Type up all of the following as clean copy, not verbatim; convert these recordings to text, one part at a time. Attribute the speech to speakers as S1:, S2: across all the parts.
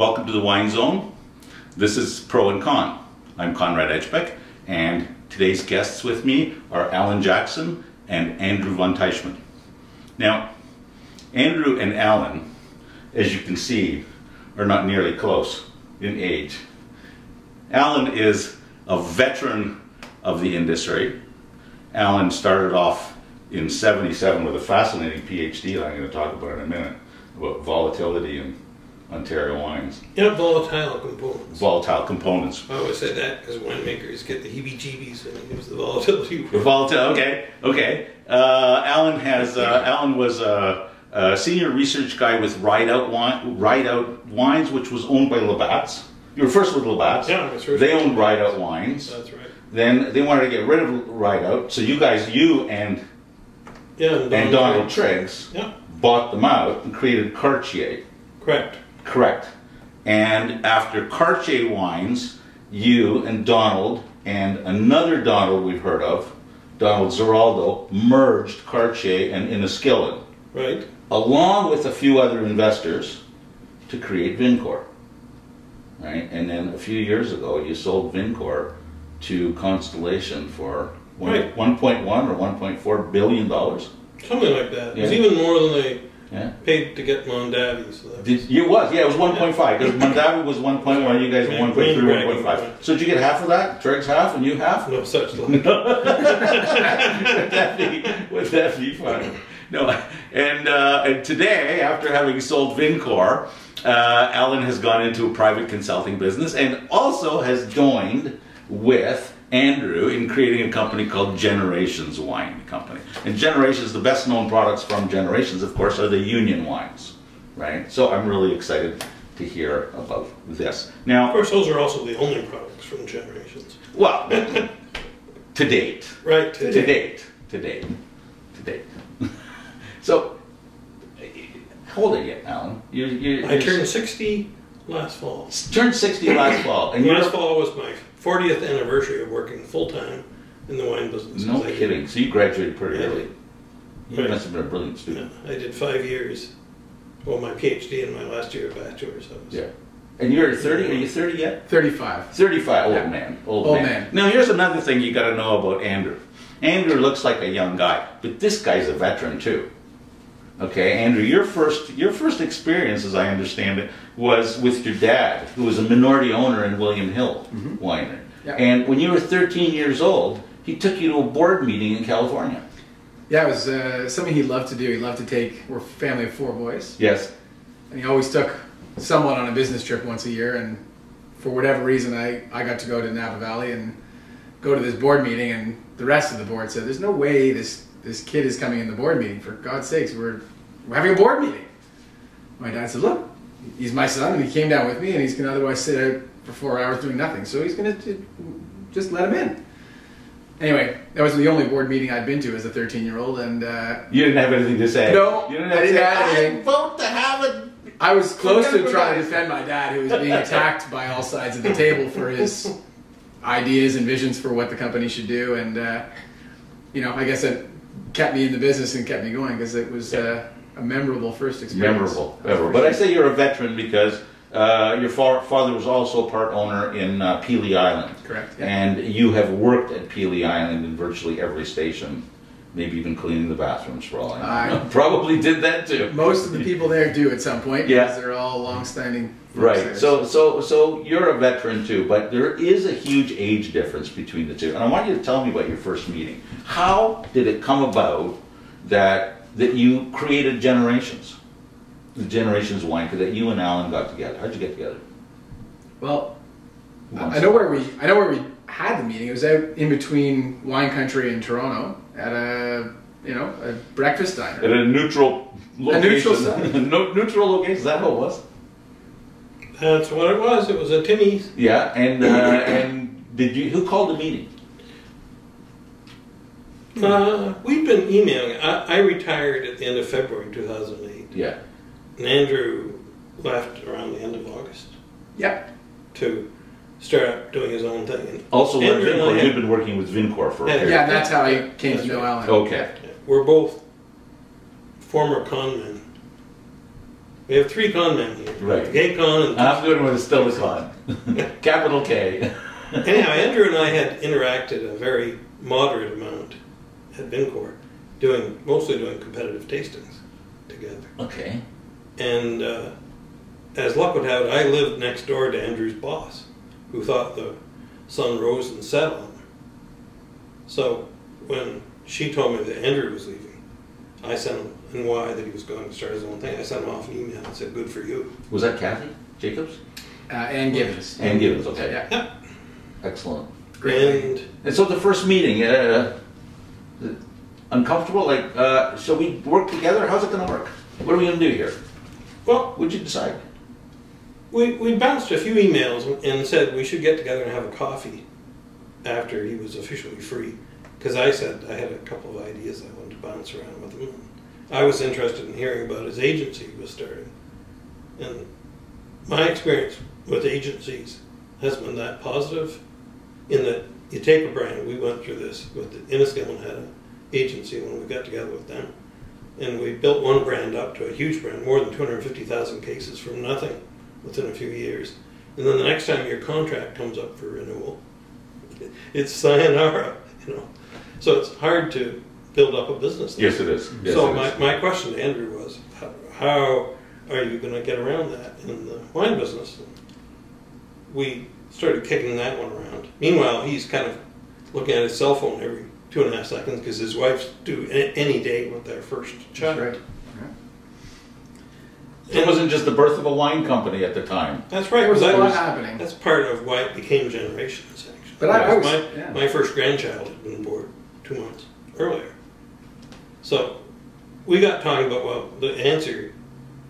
S1: Welcome to the WineZone. This is Pro and Con. I'm Konrad Ejbich, and today's guests with me are Allan Jackson and Andrew von Teichman. Now, Andrew and Allan, as you can see, are not nearly close in age. Allan is a veteran of the industry. Allan started off in '77 with a fascinating PhD that I'm going to talk about in a minute, about volatility in Ontario wines.
S2: Yeah, volatile components.
S1: Volatile components.
S2: I always say that because winemakers get the heebie-jeebies when they use the volatility.
S1: The volatility, okay. Allan was a senior research guy with Ride Out Wines, which was owned by Labatt's. You were first with Labatt's.
S2: Yeah, I was first.
S1: They owned Ride Out Wines.
S2: That's right.
S1: Then they wanted to get rid of Ride Out, so you and Donald Triggs bought them out and created Cartier. Correct. And after Cartier Wines, you and Donald and another Donald we've heard of, Donald Zeraldo, merged Cartier and Inniskillin.
S2: Right.
S1: Along with a few other investors to create Vincor. Right? And then a few years ago, you sold Vincor to Constellation for $1.1 or $1.4 billion.
S2: Something like that. It was even more than they paid to get Mondavi. So
S1: it was 1.5, because Mondavi was 1.1, you guys were 1.3, 1.5. So did you get half of that? Triggs half and you half?
S2: No such luck.
S1: Would that be fun? No, and today, after having sold Vincor, Allan has gone into a private consulting business and also has joined with Andrew in creating a company called Generations Wine Company. And Generations, the best known products from Generations, of course, are the Union wines, right? So I'm really excited to hear about this. Now,
S2: of course, those are also the only products from Generations.
S1: Well, to date.
S2: Right,
S1: to date. So, how old are you, Allan?
S2: I turned 60 last fall.
S1: Turned 60 last fall. And
S2: last fall was my 40th anniversary of working full-time in the wine business.
S1: No kidding. So you graduated pretty early. You must have been a brilliant student.
S2: Yeah, I did 5 years. Well, my PhD and my last year of bachelor's.
S1: And you're 30? Are you 30 yet?
S3: 35.
S1: 35. Old man. Now, here's another thing you got to know about Andrew. Andrew looks like a young guy, but this guy's a veteran too. Okay, Andrew, your first experience, as I understand it, was with your dad, who was a minority owner in William Hill Winery. Yep. And when you were 13 years old, he took you to a board meeting in California.
S3: Yeah, it was something he loved to do. He loved to take, we're a family of 4 boys.
S1: Yes.
S3: And he always took someone on a business trip once a year, and for whatever reason, I got to go to Napa Valley and go to this board meeting, and the rest of the board said, there's no way this kid is coming in the board meeting. For God's sakes, we're having a board meeting. My dad said, look, he's my son, and he came down with me, and he's going to otherwise sit out for 4 hours doing nothing. So he's going to just let him in. Anyway, that was the only board meeting I'd been to as a 13-year-old, and
S1: you didn't have anything to say.
S3: No,
S1: you didn't
S3: have anything.
S1: I vote to have it.
S3: I was close to trying to defend my dad, who was being attacked by all sides of the table for his ideas and visions for what the company should do, and you know, I guess it kept me in the business and kept me going because it was a memorable first experience.
S1: Memorable. But I say you're a veteran because your father was also part owner in Pelee Island.
S3: Correct. Yeah.
S1: And you have worked at Pelee Island in virtually every station, maybe even cleaning the bathrooms for all I know. Probably did that too.
S3: Most of the people there do at some point because they're all long-standing.
S1: Right. So you're a veteran too, but there is a huge age difference between the two. And I want you to tell me about your first meeting. How did it come about that you created Generations? The Generations Wine, that you and Allan got together. How'd you get together?
S3: Well, I know where we had the meeting. It was out in between Wine Country and Toronto at a breakfast diner.
S1: At a neutral location.
S3: Neutral
S1: location. Is that how it was?
S2: That's what it was. It was a Timmy's.
S1: Yeah, and who called the meeting?
S2: We've been emailing. I retired at the end of February 2008.
S1: Yeah.
S2: And Andrew left around the end of August.
S3: Yep.
S2: To start doing his own thing. And
S1: also, Vincor. You've been working with Vincor for a period.
S3: Yeah, that's how I came to know Allan.
S1: Okay.
S2: We're both former con men. We have 3 con men here.
S1: Right.
S2: The gay con and
S1: I'm good with still the con. Capital K.
S2: anyhow, Andrew and I had interacted a very moderate amount at Vincor, mostly doing competitive tastings together.
S1: Okay.
S2: And as luck would have it, I lived next door to Andrew's boss, who thought the sun rose and set on him. So when she told me that Andrew was leaving, I sent him, and why, that he was going to start his own thing, I sent him off an email and said, good for you.
S1: Was that Kathy Jacobs?
S3: Ann Gibbons.
S1: Ann Gibbons, okay.
S3: Yeah.
S1: Excellent.
S3: Great.
S1: And so the first meeting, uncomfortable? Like, shall we work together? How's it going to work? What are we going to do here?
S2: Well,
S1: What'd you decide?
S2: we bounced a few emails and said we should get together and have a coffee after he was officially free. Because I said I had a couple of ideas I wanted to bounce around with him. I was interested in hearing about his agency he was starting. And my experience with agencies has been that positive, in that you take a brand. We went through this with Inniskillen had an agency when we got together with them. And we built one brand up to a huge brand, more than 250,000 cases from nothing within a few years. And then the next time your contract comes up for renewal, it's sayonara, you know. So it's hard to build up a business.
S1: Yes, it is. Yes,
S2: So
S1: it is.
S2: my question to Andrew was, how are you going to get around that in the wine business? And we started kicking that one around. Meanwhile, he's kind of looking at his cell phone every 2.5 seconds because his wife's due any day with their first child.
S3: That's right.
S1: It wasn't just the birth of a wine company at the time.
S2: That's right.
S3: There was a
S2: that
S3: lot happening.
S2: That's part of why it became generations, actually.
S3: But I was,
S2: my first grandchild had been born 2 months earlier. So we got talking about, well, the answer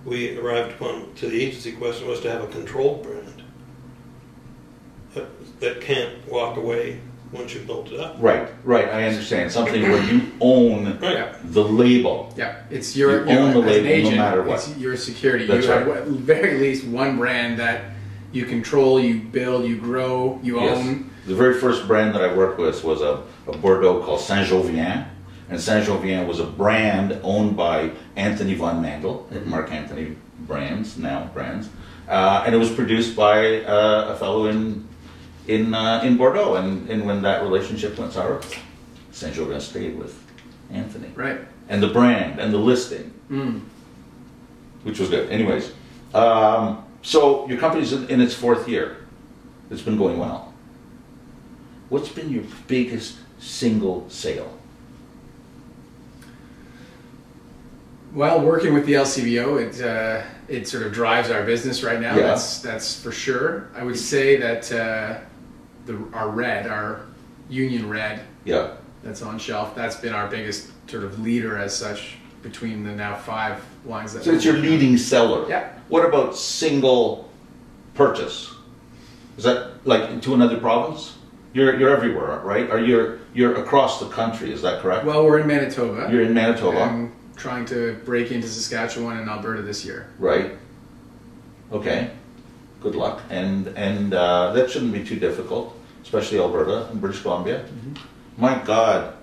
S2: we arrived upon to the agency question was to have a controlled brand that can't walk away once you built it up.
S1: Right, I understand. Something where you own
S2: Right.
S1: the label.
S3: Yeah, it's your
S1: You own the
S3: as an
S1: label no
S3: agent,
S1: matter what.
S3: It's your security.
S1: That's
S3: you have
S1: right.
S3: at the very least one brand that you control, you build, you grow, you own.
S1: The very first brand that I worked with was a Bordeaux called Saint-Jovien. And Saint-Jovien was a brand owned by Anthony von Mandel, Mark Anthony Brands, and it was produced by a fellow in Bordeaux. And when that relationship went sour, Saint-Jovien stayed with Anthony.
S3: Right.
S1: And the brand and the listing, which was good. Anyways, so your company's in its 4th year. It's been going well. What's been your biggest single sale?
S3: Well, working with the LCBO, it sort of drives our business right now.
S1: Yeah.
S3: That's for sure. I would say that our Union Red,
S1: Yeah.
S3: that's on shelf, that's been our biggest sort of leader as such between the now 5 wines that.
S1: So it's your leading seller.
S3: Yeah.
S1: What about single purchase? Is that like to another province? You're everywhere, right? Or you're across the country? Is that correct?
S3: Well, we're in Manitoba.
S1: You're in Manitoba.
S3: I'm trying to break into Saskatchewan and Alberta this year.
S1: Right. Okay. Good luck. And that shouldn't be too difficult, especially Alberta and British Columbia. My God,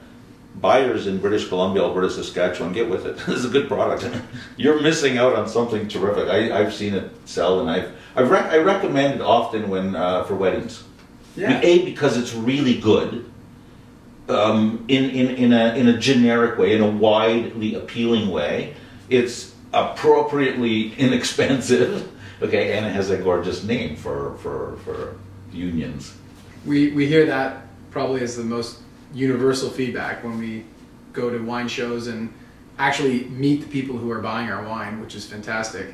S1: buyers in British Columbia, Alberta, Saskatchewan, get with it. This is a good product. You're missing out on something terrific. I've seen it sell, and I recommend it often when for weddings.
S3: Yeah.
S1: Because it's really good. In a generic way, in a widely appealing way. It's appropriately inexpensive, okay, and it has a gorgeous name for unions.
S3: We hear that probably as the most universal feedback when we go to wine shows and actually meet the people who are buying our wine, which is fantastic.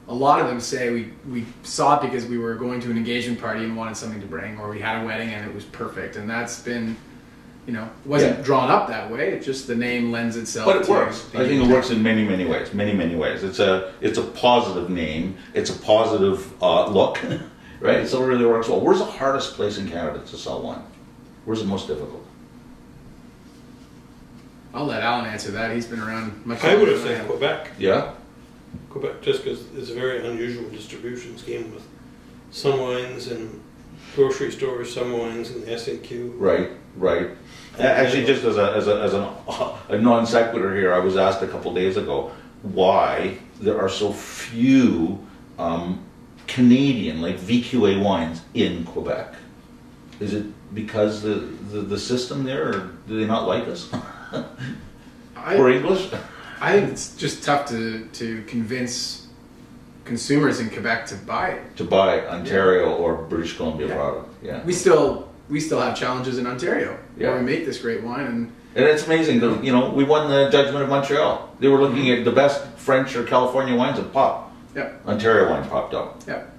S3: A lot of them say we saw it because we were going to an engagement party and wanted something to bring, or we had a wedding and it was perfect, and that's been, it wasn't drawn up that way. It's just the name lends itself.
S1: But it works. I think it works in many ways. Many ways. It's a positive name. It's a positive look, right? So it really works well. Where's the hardest place in Canada to sell wine? Where's the most difficult?
S3: I'll let Allan answer that. He's been around much.
S2: I would have
S3: longer than
S2: said
S3: I
S2: Quebec.
S1: Yeah.
S2: Quebec, just because it's a very unusual distribution scheme with some wines in grocery stores, some wines in the SAQ.
S1: Right. Actually, just as a non sequitur here, I was asked a couple days ago why there are so few Canadian, like VQA wines in Quebec? Is it because the system there, or do they not like us? Or English?
S3: I think it's just tough to convince consumers in Quebec to buy it.
S1: To buy Ontario or British Columbia product, yeah.
S3: We still have challenges in Ontario
S1: Yeah.
S3: where we make this great wine, and
S1: it's amazing. You know, we won the Judgment of Montreal. They were looking at the best French or California wines and pop.
S3: Yep.
S1: Ontario wine popped up.
S3: Yep.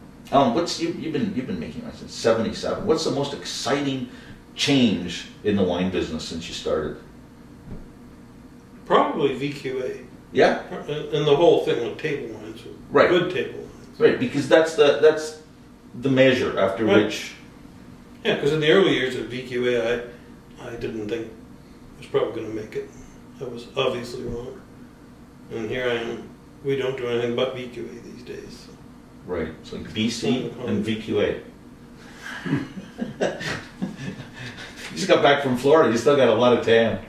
S1: You've been making wine since '77. What's the most exciting change in the wine business since you started?
S2: Probably VQA.
S1: Yeah.
S2: And the whole thing with table wines.
S1: Right.
S2: Good table wines.
S1: Right, because that's the measure after which.
S2: Yeah, because in the early years of VQA, I didn't think I was probably going to make it. I was obviously wrong. And here I am. We don't do anything but VQA these days. So.
S1: Right, it's like BC and VQA. You just got back from Florida. You still got a lot of tan.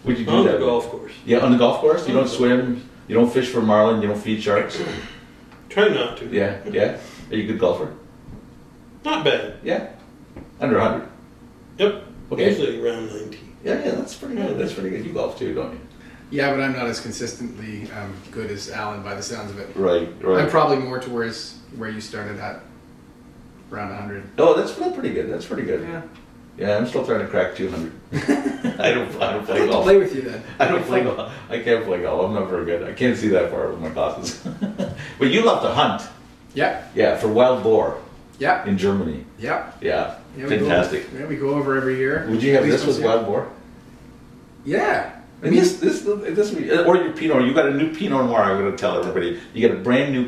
S1: Would you do
S2: on
S1: that?
S2: On the golf course.
S1: Yeah, on the golf course? You don't swim, you don't fish for marlin, you don't feed sharks?
S2: Try not to.
S1: Yeah, yeah. Are you a good golfer?
S2: Not bad.
S1: Yeah. Under 100?
S2: Yep.
S1: Okay.
S2: Usually around 90.
S1: Yeah, that's pretty good. That's pretty good. You golf too, don't you?
S3: yeah, but I'm not as consistently good as Allan by the sounds of it.
S1: Right, right.
S3: I'm probably more towards where you started at, around 100.
S1: Oh, that's pretty good. That's pretty good.
S3: Yeah.
S1: Yeah, I'm still trying to crack 200. I don't play golf.
S3: Play with you then.
S1: I don't play golf. I can't play golf. I'm not very good. I can't see that far with my glasses. But you love to hunt.
S3: Yeah.
S1: Yeah, for wild boar
S3: Yeah.
S1: in Germany.
S3: Yeah.
S1: Yeah,
S3: Yeah,
S1: fantastic.
S3: We go over every year.
S1: Would you have
S3: At least
S1: this with
S3: once a year.
S1: wild boar?
S3: Yeah.
S1: And this or your Pinot. You got a new Pinot Noir. I'm going to tell everybody. You got a brand new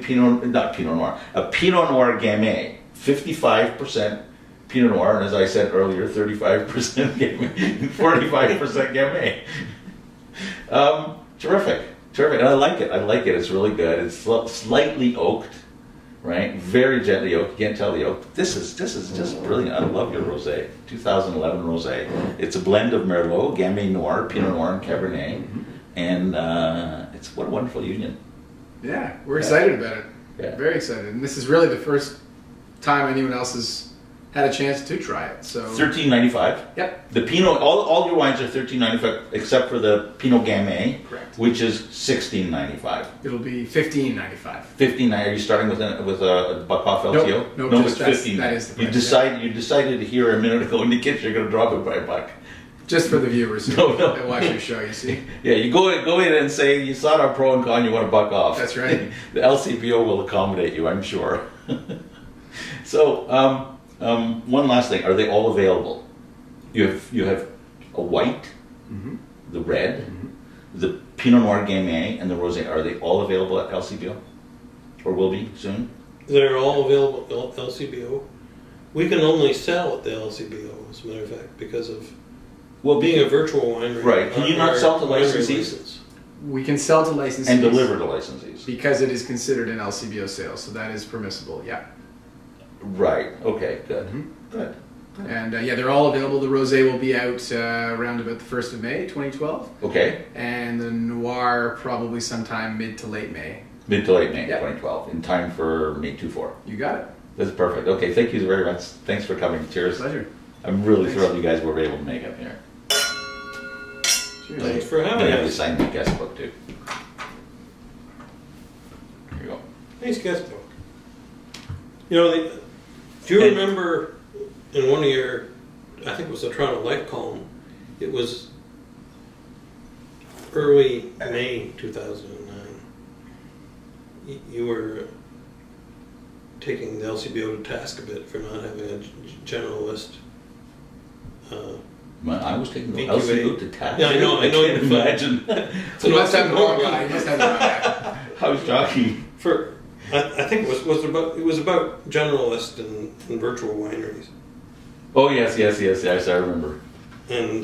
S1: not Pinot Noir, a Pinot Noir Gamay, 55% Pinot Noir, and as I said earlier, 35% Gamay, 45% Gamay. Terrific, and I like it. It's really good. It's slightly oaked, right? Very gently oaked. You can't tell the oak. This is just brilliant. I love your rosé, 2011 rosé. It's a blend of Merlot, Gamay Noir, Pinot Noir, and Cabernet, and it's what a wonderful union.
S3: Yeah, we're excited about it.
S1: Yeah.
S3: Very excited. And this is really the first time anyone else has had a chance to try it. So
S1: $13.95.
S3: Yep.
S1: The Pinot, all your wines are $13.95 except for the Pinot-gamay,
S3: Correct.
S1: which is $16.95.
S3: It'll be $15.95.
S1: $15. Are you starting with a buck off LTO?
S3: Nope,
S1: No,
S3: just
S1: it's $15.
S3: that is the price,
S1: You decided here a minute ago in the kitchen you're going to drop it by a buck.
S3: Just for the viewers who
S1: No.
S3: watch your show, you see.
S1: Yeah, you go in and say you saw our pro and con, you want a buck off.
S3: That's right.
S1: The LCBO will accommodate you, I'm sure. So, one last thing: are they all available? You have a white, the red, the Pinot Noir Gamay, and the rosé. Are they all available at LCBO, or will be soon?
S2: They're all available at LCBO. We can only sell at the LCBO, as a matter of fact, because of being a virtual winery.
S1: Right? Can you not sell to licensees
S3: We can sell to licensees.
S1: and deliver to licensees?
S3: Because it is considered an LCBO sale, so that is permissible, yeah.
S1: Right. Okay. Good. Good.
S3: And they're all available. The rosé will be out around about the 1st of May, 2012.
S1: Okay.
S3: And the noir probably sometime mid to late May.
S1: Mid to late May,
S3: Yep.
S1: 2012, in time for May 24.
S3: You got it.
S1: That's perfect. Okay, thank you very much. Thanks for coming. Cheers.
S3: Pleasure.
S1: I'm really
S3: Thanks.
S1: thrilled you guys were able to make it here.
S3: Cheers.
S2: Thanks for having
S1: I have you
S2: us.
S1: sign my guest book too. Here you go.
S2: Nice guest book. You know, do you remember in one of your, I think it was the Toronto Life column, it was early May 2009. You were taking the LCBO to task a bit for not having a generalist.
S1: I was taking the
S2: VQA.
S1: LCBO to task.
S2: Yeah, I know
S1: I can't
S2: you
S1: imagine.
S3: So you must have the wrong guy. You must have the wrong guy.
S1: I was joking.
S2: I think it was about generalist and virtual wineries.
S1: Oh yes, I remember.
S2: And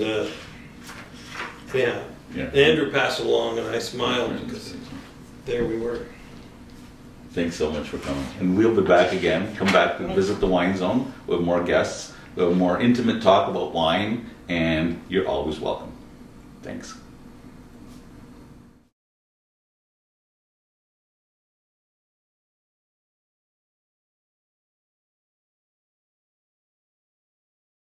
S2: yeah. Andrew passed along, and I smiled because there we were.
S1: Thanks so much for coming. And we'll be back again. Come back and visit the WineZone with more guests. We'll have more intimate talk about wine, and you're always welcome. Thanks.